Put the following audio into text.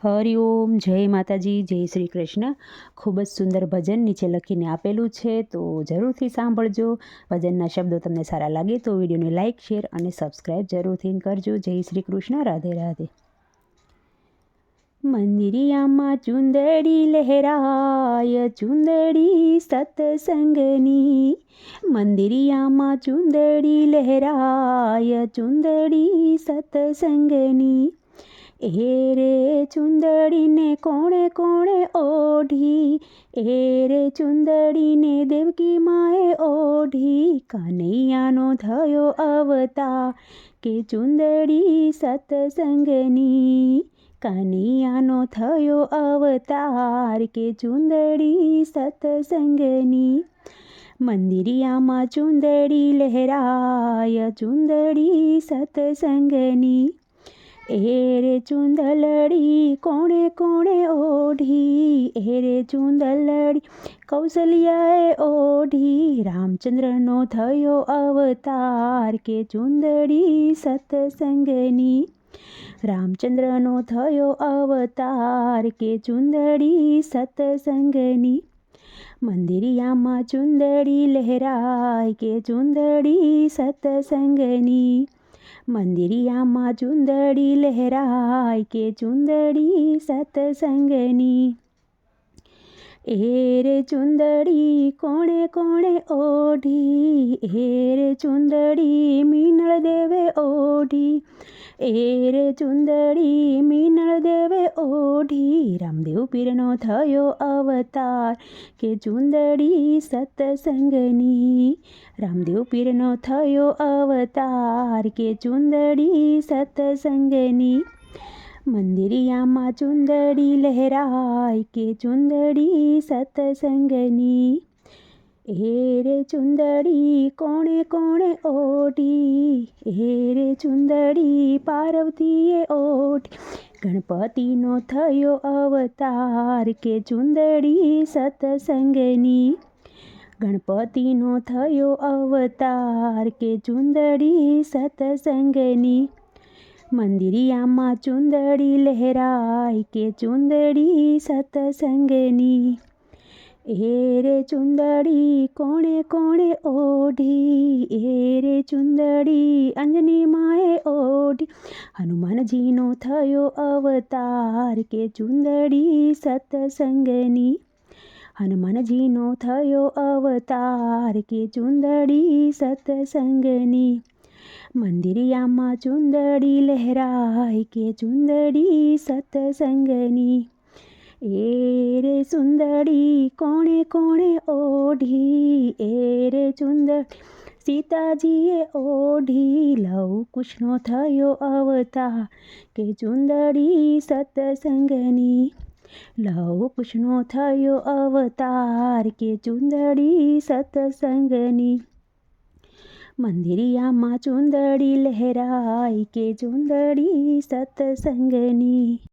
હરિઓમ, જય માતાજી, જય શ્રી કૃષ્ણ. ખૂબ જ સુંદર ભજન નીચે લખીને આપેલું છે, તો જરૂરથી સાંભળજો. ભજનના શબ્દો તમને સારા લાગે તો વિડીયોને લાઇક, શેર અને સબસ્ક્રાઈબ જરૂરથી કરજો. જય શ્રી કૃષ્ણ. રાધે રાધે. મંદિરિયામાં ચુંદડી લહેરાય, ચુંદડી સત્સંગની. મંદિરિયામાં ચુંદડી લહેરાય, ચુંદડી સત્સંગની. એ રે ચુંદડીને કોણે કોણે ઓઢી, એ રે ચુંદડીને દેવકી માએ ઓઢી. કનૈયાનો થયો અવતાર કે ચુંદડી સત્સંગની. કનૈયાનો થયો અવતાર કે ચુંદડી સત્સંગની. મંદિરિયામાં ચુંદડી લહેરાય, ચુંદડી સત્સંગની. એ રે ચુંદલડી કોણે કોણે ઓઢી, એ રે ચુંદલડી કૌશલ્યાએ ઓઢી. રામચંદ્રનો થયો અવતાર કે ચુંદડી સત્સંગની. રામચંદ્રનો થયો અવતાર કે ચુંદડી સત્સંગની. મંદિરિયામાં ચુંદડી લહેરાય કે ચુંદડી સત્સંગની. મંદિરિયામાં ચુંદડી લહેરાય કે ચુંદડી સત્સંગની. એ રે ચુંદડી કોણે કોણે ઓઢી, એ રે ચુંદડી મીનળ દેવે ઓઢી. એ રે ચુંદડી મીનળ દેવે ઓઢી. રામદેવ પીરનો થયો અવતાર કે ચુંદડી સત્સંગની. રામદેવ પીરનો થયો અવતાર કે ચુંદડી સત્સંગની. મંદિરિયામાં ચુંદડી લહેરાય કે ચુંદડી સત્સંગની. એ રે ચુંદડી કોણે કોણે ઓઢી, એ રે ચુંદડી પાર્વતીએ ઓઢી. ગણપતિનો થયો અવતાર કે ચુંદડી સત્સંગની. ગણપતિનો થયો અવતાર કે ચુંદડી સત્સંગની. મંદિરિયામાં ચુંદડી લહેરાય કે ચુંદડી સત્સંગની. એ રે ચુંદડી કોણે કોણે ઓઢી, એ રે ચુંદડી અંજની માએ ઓઢી. હનુમાનજીનો થયો અવતાર કે ચુંદડી સત્સંગની. હનુમાનજીનો થયો અવતાર કે ચુંદડી સત્સંગની. મંદિરિયામાં ચુંદડી લહેરાય કે ચુંદડી સત્સંગની. એ રે સુંદડી કોણે કોણે ઓઢી, એ રે ચુંદડી સીતાજીએ ઓઢી. લવ કુશનો થયો અવતાર કે ચુંદડી સત્સંગની. લવ કુશનો થયો અવતાર કે ચુંદડી સત્સંગની. મંદિરિયામાં ચુંદડી લહેરાય કે ચુંદડી સત્સંગની.